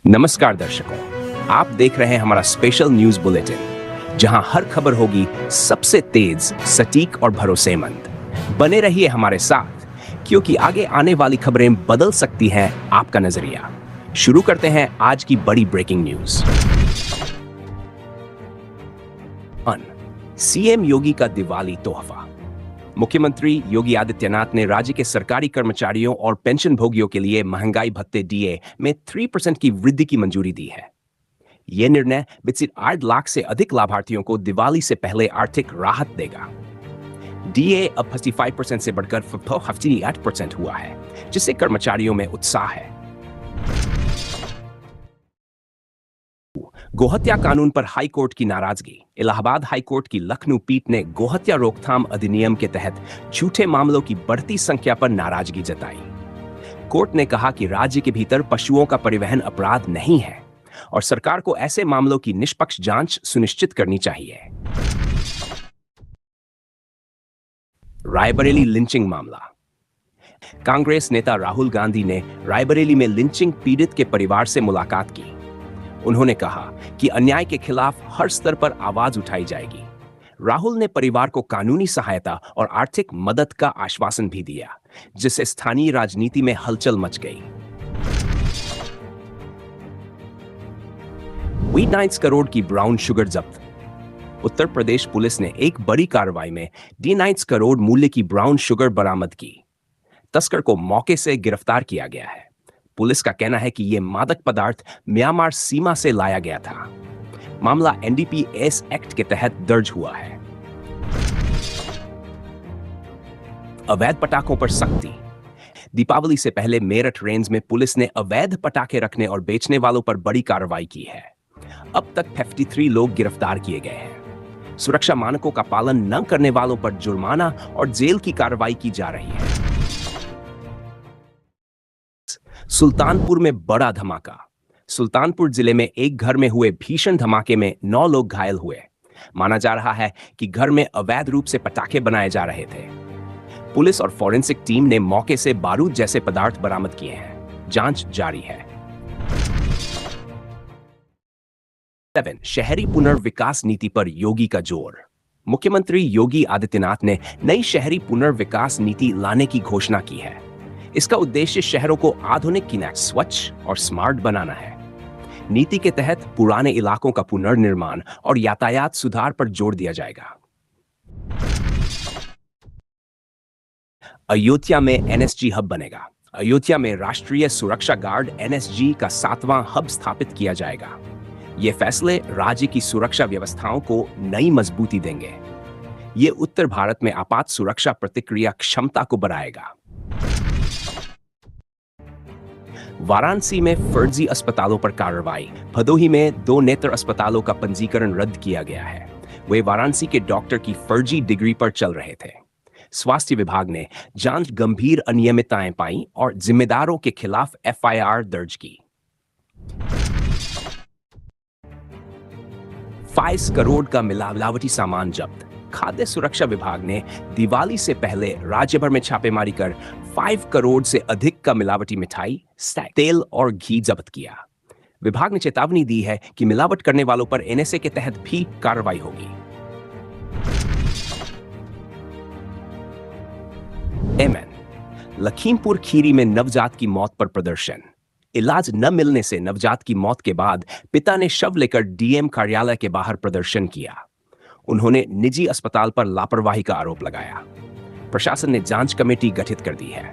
नमस्कार दर्शकों, आप देख रहे हैं हमारा स्पेशल न्यूज बुलेटिन, जहां हर खबर होगी सबसे तेज, सटीक और भरोसेमंद। बने रहिए हमारे साथ, क्योंकि आगे आने वाली खबरें बदल सकती हैं आपका नजरिया। शुरू करते हैं आज की बड़ी ब्रेकिंग न्यूज। सीएम योगी का दिवाली तोहफा। मुख्यमंत्री योगी आदित्यनाथ ने राज्य के सरकारी कर्मचारियों और पेंशन भोगियों के लिए महंगाई भत्ते डीए में 3% की वृद्धि की मंजूरी दी है। यह निर्णय विकसित 8 लाख से अधिक लाभार्थियों को दिवाली से पहले आर्थिक राहत देगा। डीए अब 55% से बढ़कर 58% हुआ है, जिससे कर्मचारियों में उत्साह है। गोहत्या कानून पर हाई कोर्ट की नाराजगी। इलाहाबाद हाई कोर्ट की लखनऊ पीठ ने गोहत्या रोकथाम अधिनियम के तहत झूठे मामलों की बढ़ती संख्या पर नाराजगी जताई। कोर्ट ने कहा कि राज्य के भीतर पशुओं का परिवहन अपराध नहीं है और सरकार को ऐसे मामलों की निष्पक्ष जांच सुनिश्चित करनी चाहिए। रायबरेली लिंचिंग मामला। कांग्रेस नेता राहुल गांधी ने रायबरेली में लिंचिंग पीड़ित के परिवार से मुलाकात की। उन्होंने कहा कि अन्याय के खिलाफ हर स्तर पर आवाज उठाई जाएगी। राहुल ने परिवार को कानूनी सहायता और आर्थिक मदद का आश्वासन भी दिया, जिससे स्थानीय राजनीति में हलचल मच गई। D9 करोड़ की ब्राउन शुगर जब्त। उत्तर प्रदेश पुलिस ने एक बड़ी कार्रवाई में D9 करोड़ मूल्य की ब्राउन शुगर बरामद की। तस्कर को मौके से गिरफ्तार किया गया है। पुलिस का कहना है कि यह मादक पदार्थ म्यांमार सीमा से लाया गया था। मामला एनडीपीएस एक्ट के तहत दर्ज हुआ है। अवैध पटाखों पर सख्ती। दीपावली से पहले मेरठ रेंज में पुलिस ने अवैध पटाखे रखने और बेचने वालों पर बड़ी कार्रवाई की है। अब तक 53 लोग गिरफ्तार किए गए हैं। सुरक्षा मानकों का पालन न करने वालों पर जुर्माना और जेल की कार्रवाई की जा रही है। सुल्तानपुर में बड़ा धमाका। सुल्तानपुर जिले में एक घर में हुए भीषण धमाके में 9 लोग घायल हुए। माना जा रहा है कि घर में अवैध रूप से पटाखे बनाए जा रहे थे। पुलिस और फॉरेंसिक टीम ने मौके से बारूद जैसे पदार्थ बरामद किए हैं। जांच जारी है। 7 शहरी पुनर्विकास नीति पर योगी का जोर। मुख्यमंत्री योगी आदित्यनाथ ने नई शहरी पुनर्विकास नीति लाने की घोषणा की है। इसका उद्देश्य शहरों को आधुनिक, स्वच्छ और स्मार्ट बनाना है। नीति के तहत पुराने इलाकों का पुनर्निर्माण और यातायात सुधार पर जोर दिया जाएगा। अयोध्या में एनएसजी हब बनेगा। अयोध्या में राष्ट्रीय सुरक्षा गार्ड एनएसजी का 7वां हब स्थापित किया जाएगा। ये फैसले राज्य की सुरक्षा व्यवस्थाओं को नई मजबूती देंगे। ये उत्तर भारत में आपात सुरक्षा प्रतिक्रिया क्षमता को बढ़ाएगा। वाराणसी में फर्जी अस्पतालों पर कार्रवाई। भदोही में 2 नेत्र अस्पतालों का पंजीकरण रद्द किया गया है। वे वाराणसी के डॉक्टर की फर्जी डिग्री पर चल रहे थे। स्वास्थ्य विभाग ने जांच गंभीर अनियमितताएं पाई और जिम्मेदारों के खिलाफ एफआईआर दर्ज की। 22 करोड़ का मिलावटी सामान जब्त। खाद्य सुरक्षा विभाग ने दिवाली से पहले राज्य भर में छापेमारी कर 5 करोड़ से अधिक का मिलावटी मिठाई, तेल और घी जब्त किया। विभाग ने चेतावनी दी है कि मिलावट करने वालों पर एनएसए के तहत भी कार्रवाई होगी। लखीमपुर खीरी में नवजात की मौत पर प्रदर्शन। इलाज न मिलने से नवजात की मौत के बाद पिता ने शव लेकर डीएम कार्यालय के बाहर प्रदर्शन किया। उन्होंने निजी अस्पताल पर लापरवाही का आरोप लगाया। प्रशासन ने जांच कमेटी गठित कर दी है।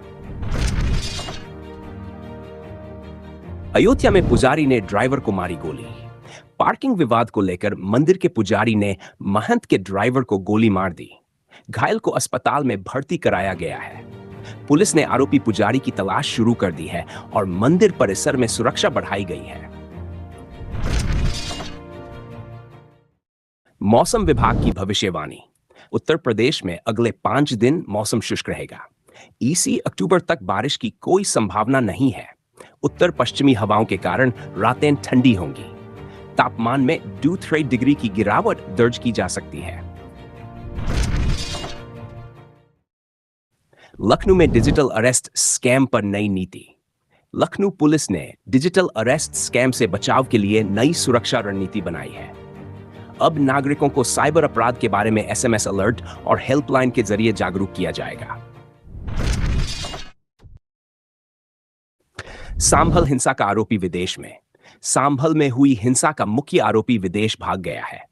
अयोध्या में पुजारी ने ड्राइवर को मारी गोली। पार्किंग विवाद को लेकर मंदिर के पुजारी ने महंत के ड्राइवर को गोली मार दी। घायल को अस्पताल में भर्ती कराया गया है। पुलिस ने आरोपी पुजारी की तलाश शुरू कर दी है और मंदिर परिसर में सुरक्षा बढ़ाई गई है। मौसम विभाग की भविष्यवाणी। उत्तर प्रदेश में अगले 5 दिन मौसम शुष्क रहेगा। 21 अक्टूबर तक बारिश की कोई संभावना नहीं है। उत्तर पश्चिमी हवाओं के कारण रातें ठंडी होंगी। तापमान में 2-3 डिग्री की गिरावट दर्ज की जा सकती है। लखनऊ में डिजिटल अरेस्ट स्कैम पर नई नीति। लखनऊ पुलिस ने डिजिटल अरेस्ट स्कैम से बचाव के लिए नई सुरक्षा रणनीति बनाई है। अब नागरिकों को साइबर अपराध के बारे में एसएमएस अलर्ट और हेल्पलाइन के जरिए जागरूक किया जाएगा। सांभल हिंसा का आरोपी विदेश में। सांभल में हुई हिंसा का मुख्य आरोपी विदेश भाग गया है।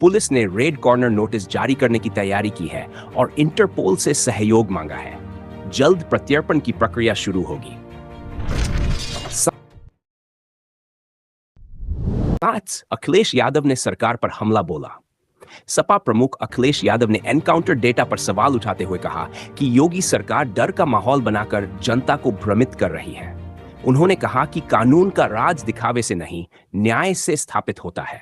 पुलिस ने रेड कॉर्नर नोटिस जारी करने की तैयारी की है और इंटरपोल से सहयोग मांगा है। जल्द प्रत्यर्पण की प्रक्रिया शुरू होगी। अखिलेश यादव ने सरकार पर हमला बोला। सपा प्रमुख अखिलेश यादव ने एनकाउंटर डेटा पर सवाल उठाते हुए कहा कि योगी सरकार डर का माहौल बनाकर जनता को भ्रमित कर रही है। उन्होंने कहा कि कानून का राज दिखावे से नहीं, न्याय से स्थापित होता है।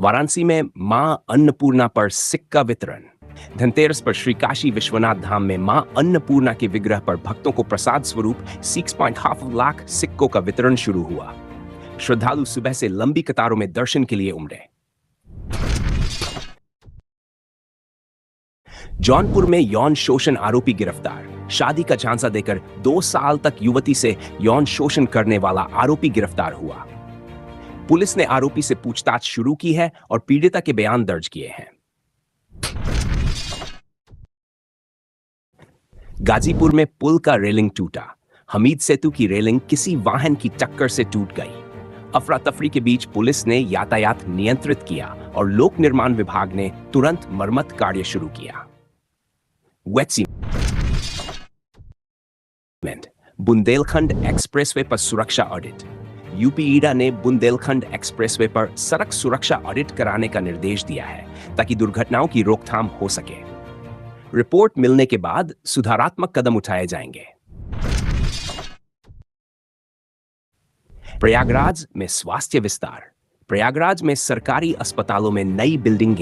वाराणसी में मां अन्नपूर्णा पर सिक्का वितरण। धनतेरस पर श्री काशी विश्वनाथ धाम में मां अन्नपूर्णा के विग्रह पर भक्तों को प्रसाद स्वरूप 6.5 लाख सिक्कों का वितरण शुरू हुआ। श्रद्धालु सुबह से लंबी कतारों में दर्शन के लिए उमड़े। जौनपुर में यौन शोषण आरोपी गिरफ्तार। शादी का झांसा देकर 2 साल तक युवती से यौन शोषण करने वाला आरोपी गिरफ्तार हुआ। पुलिस ने आरोपी से पूछताछ शुरू की है और पीड़िता के बयान दर्ज किए हैं। गाजीपुर में पुल का रेलिंग टूटा। हमीद सेतु की रेलिंग किसी वाहन की टक्कर से टूट गई। अफरा तफरी के बीच पुलिस ने यातायात नियंत्रित किया और लोक निर्माण विभाग ने तुरंत मरम्मत कार्य शुरू किया। बुंदेलखंड एक्सप्रेसवे पर सुरक्षा ऑडिट। यूपी ईडा ने बुंदेलखंड एक्सप्रेसवे पर सड़क सुरक्षा ऑडिट कराने का निर्देश दिया है ताकि दुर्घटनाओं की रोकथाम हो सके। रिपोर्ट मिलने के बाद सुधारात्मक कदम उठाए जाएंगे। प्रयागराज में स्वास्थ्य विस्तार। प्रयागराज में सरकारी अस्पतालों में नई बिल्डिंग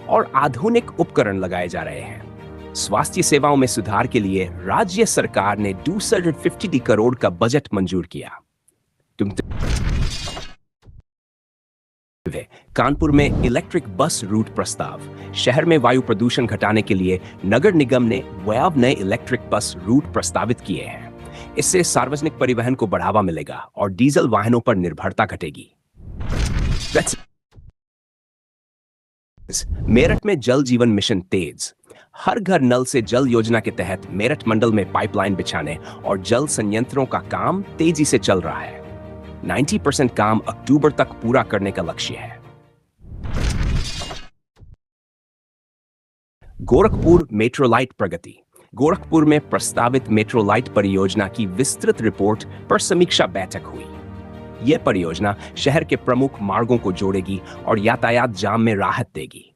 और आधुनिक उपकरण लगाए जा रहे हैं। स्वास्थ्य सेवाओं में सुधार के लिए राज्य सरकार ने 250 करोड़ का बजट मंजूर किया। कानपुर में इलेक्ट्रिक बस रूट प्रस्ताव। शहर में वायु प्रदूषण घटाने के लिए नगर निगम ने नए इलेक्ट्रिक बस रूट प्रस्तावित किए हैं। इससे सार्वजनिक परिवहन को बढ़ावा मिलेगा और डीजल वाहनों पर निर्भरता घटेगी। मेरठ में जल जीवन मिशन तेज। हर घर नल से जल योजना के तहत मेरठ मंडल में पाइपलाइन बिछाने और जल संयंत्रों का काम तेजी से चल रहा है। 90% काम अक्टूबर तक पूरा करने का लक्ष्य है। गोरखपुर मेट्रोलाइट प्रगति। गोरखपुर में प्रस्तावित मेट्रोलाइट परियोजना की विस्तृत रिपोर्ट पर समीक्षा बैठक हुई। यह परियोजना शहर के प्रमुख मार्गों को जोड़ेगी और यातायात जाम में राहत देगी।